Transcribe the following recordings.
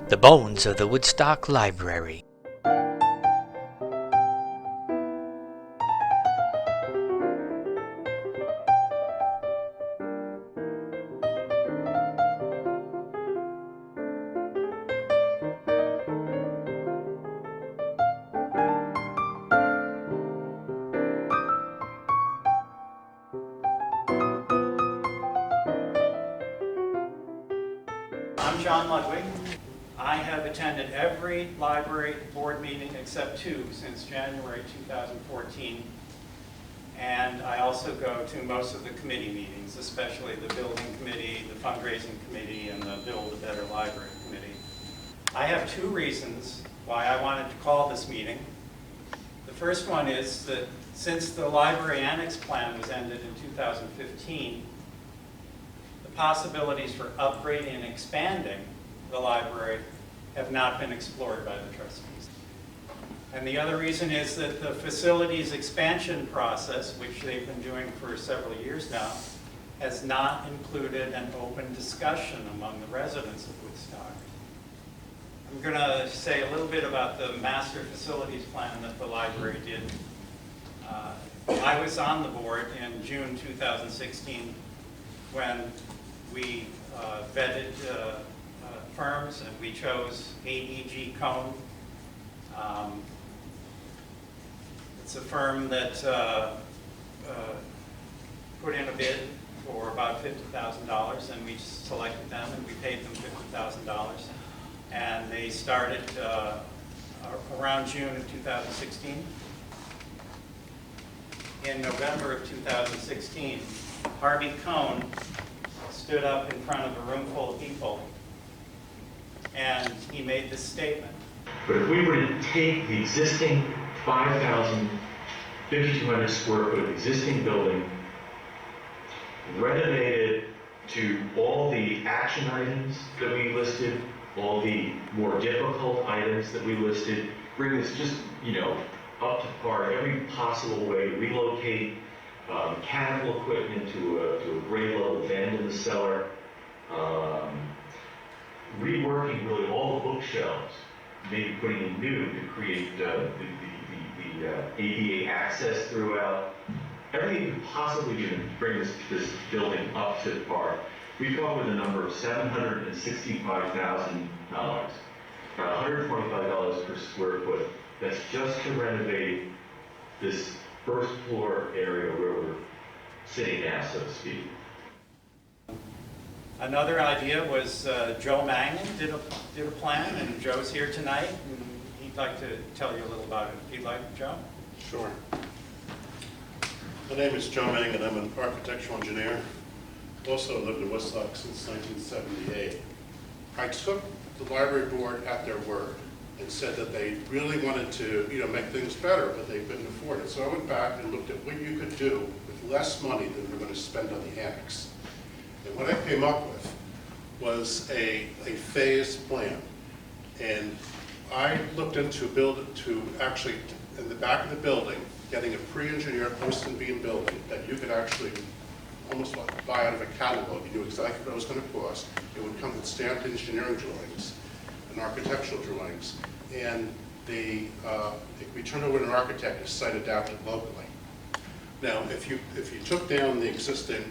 The bones of the Woodstock Library. I'm John Ludwig. I have attended every library board meeting except two since January 2014. And I also go to most of the committee meetings, especially the building committee, the fundraising committee, and the Build a Better Library committee. I have two reasons why I wanted to call this meeting. The first one is that since the library annex plan was ended in 2015, the possibilities for upgrading and expanding the library have not been explored by the trustees. And the other reason is that the facilities expansion process, which they've been doing for several years now, has not included an open discussion among the residents of Woodstock. I'm going to say a little bit about the master facilities plan that the library did. I was on the board in June 2016 when we vetted firms, and we chose AEG Cone. It's a firm that put in a bid for about $50,000, and we selected them and we paid them $50,000. And they started around June of 2016. In November of 2016, Harvey Cohn stood up in front of a room full of people and he made this statement. But if we were to take the existing 5,200 square foot existing building, renovate it to all the action items that we listed, all the more difficult items that we listed, bring this just, up to par every possible way, relocate mechanical equipment to a grade level vent in the cellar, reworking really all the bookshelves, maybe putting in new to create the ADA access throughout. Everything you could possibly do to bring this building up to par. We come up with a number of $765,000, about $125 per square foot. That's just to renovate this first floor area where we're sitting now, so to speak. Another idea was Joe Mangan did a plan, and Joe's here tonight, and he'd like to tell you a little about it. If you'd like, Joe? Sure. My name is Joe Mangan. I'm an architectural engineer. Also lived in Woodstock since 1978. I took the library board at their word and said that they really wanted to, make things better, but they couldn't afford it. So I went back and looked at what you could do with less money than you're going to spend on the annex. And what I came up with was a phased plan. And I looked into actually, in the back of the building, getting a pre-engineered post and beam building that you could actually almost buy out of a catalog. You knew exactly what it was going to cost. It would come with stamped engineering drawings and architectural drawings. And we turned over to an architect to site adapt it locally. Now, if you took down the existing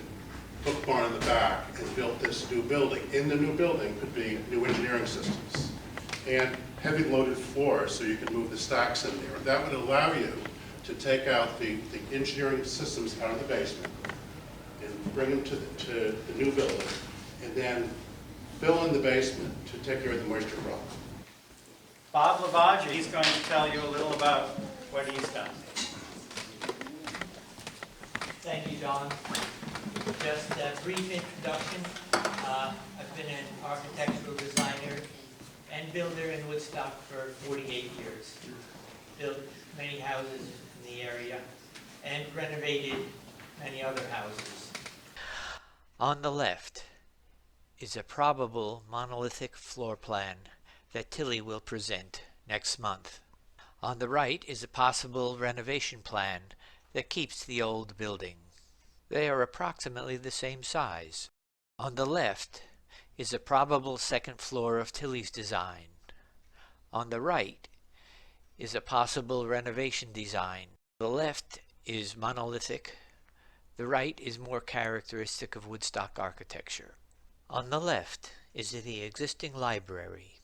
book barn in the back and built this new building, in the new building could be new engineering systems and heavy loaded floors so you could move the stacks in there. That would allow you to take out the engineering systems out of the basement and bring them to the new building, and then fill in the basement to take care of the moisture problem. Bob Lavaggia, he's going to tell you a little about what he's done. Thank you, John. Just a brief introduction. I've been an architectural designer and builder in Woodstock for 48 years. Built many houses in the area and renovated many other houses. On the left is a probable monolithic floor plan that Tilly will present next month. On the right is a possible renovation plan that keeps the old building. They are approximately the same size. On the left is a probable second floor of Tilly's design. On the right is a possible renovation design. The left is monolithic. The right is more characteristic of Woodstock architecture. On the left is the existing library.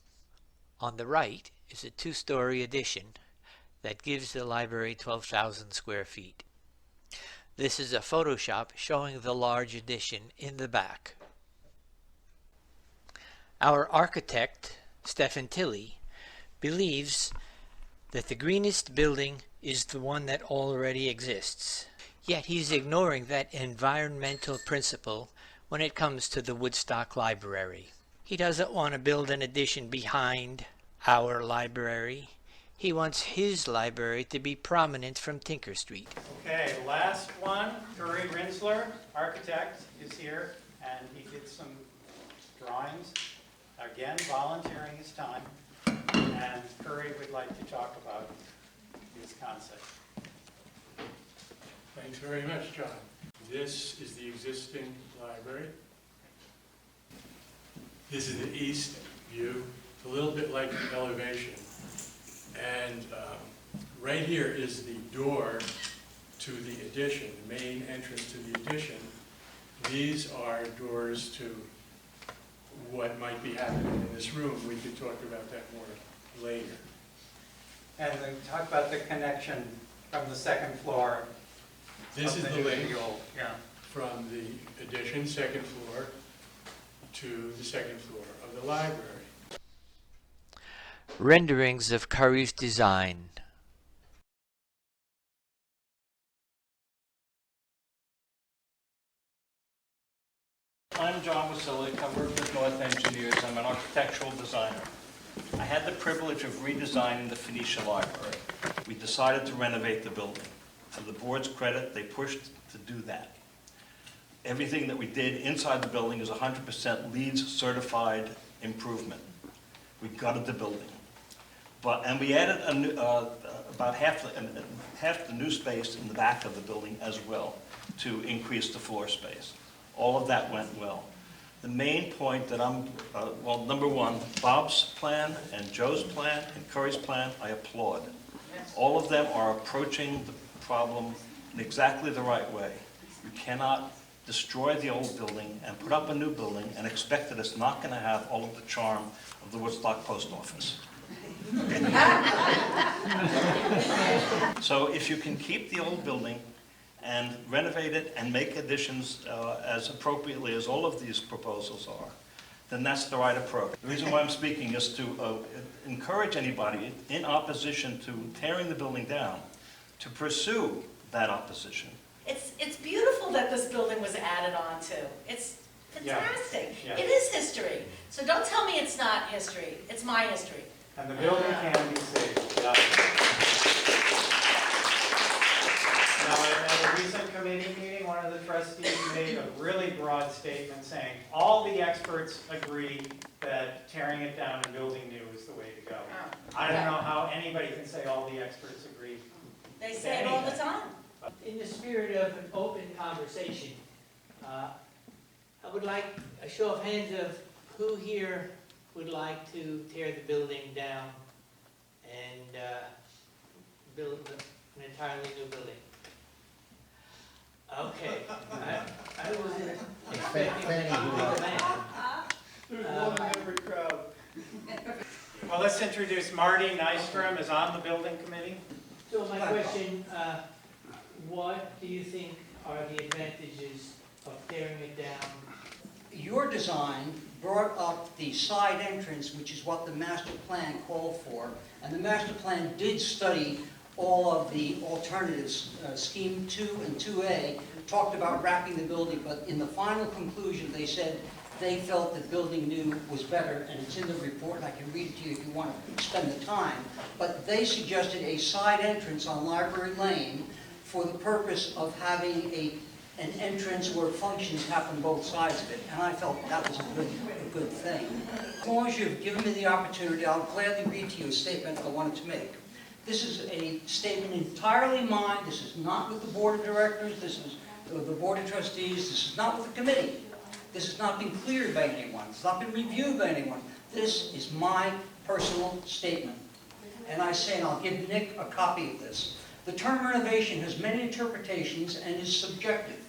On the right is a two-story addition that gives the library 12,000 square feet. This is a Photoshop showing the large addition in the back. Our architect, Stephen Tilley, believes that the greenest building is the one that already exists. Yet he's ignoring that environmental principle when it comes to the Woodstock Library. He doesn't want to build an addition behind our library. He wants his library to be prominent from Tinker Street. Okay, last one, Curry Rinsler, architect, is here, and he did some drawings, again, volunteering his time, and Curry would like to talk about his concept. Thanks very much, John. This is the existing library. This is the east view. It's a little bit like the elevation. And right here is the door to the addition, the main entrance to the addition. These are doors to what might be happening in this room. We could talk about that more later. And then talk about the connection from the second floor. This is the link Yeah. from the addition, second floor, to the second floor of the library. Renderings of Curry's design. I'm John Wasilic. I work with North Engineers. I'm an architectural designer. I had the privilege of redesigning the Phoenicia Library. We decided to renovate the building. To the board's credit, they pushed to do that. Everything that we did inside the building is 100% LEED certified improvement. We gutted the building. And we added a new, about half the new space in the back of the building as well to increase the floor space. All of that went well. The main point that well, number one, Bob's plan and Joe's plan and Curry's plan, I applaud. All of them are approaching the problem in exactly the right way. You cannot destroy the old building and put up a new building and expect that it's not going to have all of the charm of the Woodstock Post Office. So if you can keep the old building and renovate it and make additions as appropriately as all of these proposals are, then that's the right approach. The reason why I'm speaking is to encourage anybody in opposition to tearing the building down to pursue that opposition. It's beautiful that this building was added on to. It's fantastic. Yeah. It is history. So don't tell me it's not history. It's my history. And the building can be saved. Yeah. Now, at a recent committee meeting, one of the trustees made a really broad statement saying all the experts agree that tearing it down and building new is the way to go. I don't know how anybody can say all the experts agree. They say it all the time. In the spirit of an open conversation, I would like a show of hands of who here would like to tear the building down and build an entirely new building. Okay. I was expecting a man. There's one in every crowd. Well, let's introduce Marty Nystrom is on the building committee. So my question, what do you think are the advantages of tearing it down? Your design brought up the side entrance, which is what the master plan called for, and the master plan did study all of the alternatives. Scheme 2 and 2A talked about wrapping the building, but in the final conclusion they said they felt that building new was better, and it's in the report, and I can read it to you if you want to spend the time. But they suggested a side entrance on Library Lane for the purpose of having an entrance where functions happen both sides of it, and I felt that was a good thing. As long as you've given me the opportunity, I'll gladly read to you a statement I wanted to make. This is a statement entirely mine. This is not with the board of directors. This is the Board of Trustees, this is not with the committee. This has not been cleared by anyone. It's not been reviewed by anyone. This is my personal statement. And I say, and I'll give Nick a copy of this, the term renovation has many interpretations and is subjective.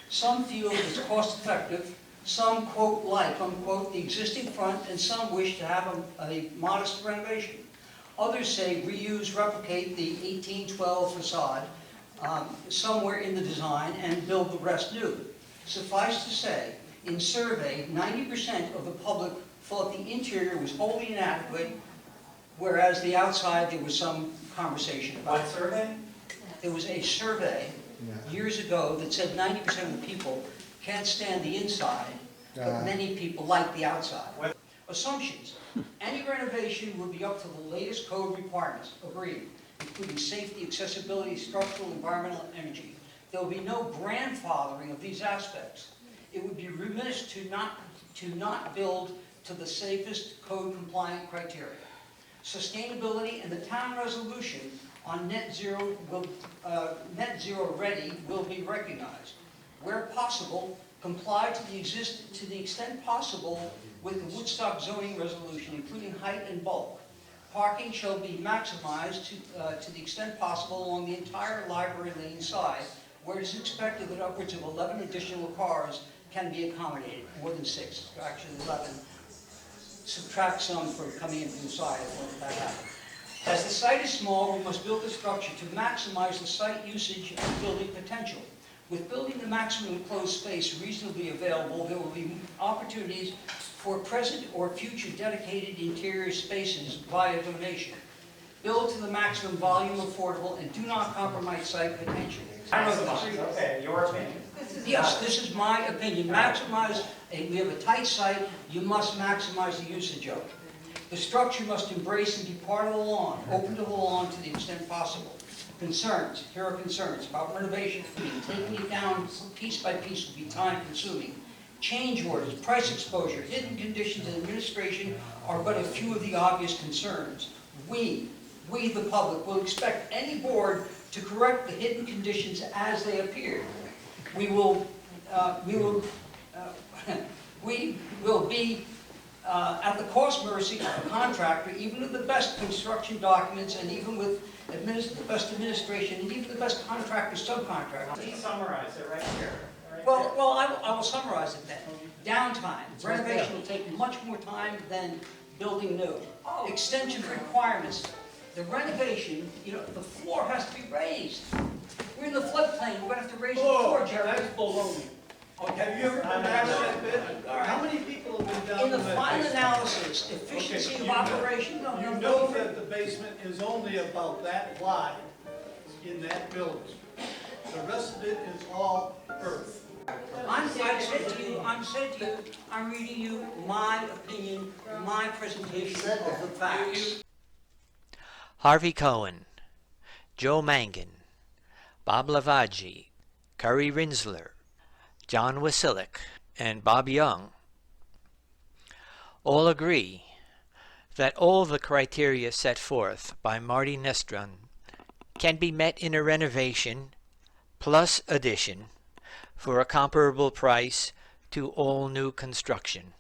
Some feel it's cost-effective, some quote like, unquote, the existing front, and some wish to have a modest renovation. Others say reuse, replicate the 1812 facade somewhere in the design and build the rest new. Suffice to say, in survey, 90% of the public thought the interior was wholly inadequate, whereas the outside there was some conversation about. What survey? There was a survey years ago that said 90% of the people can't stand the inside, but many people like the outside. Assumptions. Any renovation would be up to the latest code requirements, agreed, including safety, accessibility, structural, environmental, and energy. There will be no grandfathering of these aspects. It would be remiss to not build to the safest code compliant criteria. Sustainability and the town resolution on net zero ready will be recognized. Where possible, comply to the extent possible with the Woodstock zoning resolution, including height and bulk. Parking shall be maximized to the extent possible along the entire library lane side, where it is expected that upwards of 11 additional cars can be accommodated, more than 6, actually 11. Subtract some for coming in from the side, if that happens. As the site is small, we must build a structure to maximize the site usage and building potential. With building the maximum enclosed space reasonably available, there will be opportunities for present or future dedicated interior spaces via donation. Build to the maximum volume affordable and do not compromise site potential. Okay, your opinion. Yes, this is my opinion. Maximize, we have a tight site, you must maximize the usage of it. The structure must embrace and be part of the lawn, open to the lawn to the extent possible. Concerns, here are concerns about renovation. Taking it down piece by piece will be time consuming. Change orders, price exposure, hidden conditions, and administration are but a few of the obvious concerns. We the public, will expect any board to correct the hidden conditions as they appear. We will be at the cost mercy of a contractor, even with the best construction documents and even with the best administration and even the best contractor subcontractor. Please summarize it right here. Well, I will summarize it then. Downtime. Renovation will take much more time than building new. Extension requirements. The renovation, the floor has to be raised. We're in the floodplain. We're going to have to raise the floor, Jerry. That's baloney. Have you ever been down that bit? How many people have been down In the that final basement? analysis, efficiency of operation. You know that the basement is only about that wide in that building. The rest of it is all earth. I'm reading you my opinion, my presentation of the facts. Harvey Cohen, Joe Mangan, Bob Lavaggi, Curry Rinsler, John Wasilic, and Bob Young all agree that all the criteria set forth by Marty Nestron can be met in a renovation plus addition for a comparable price to all new construction.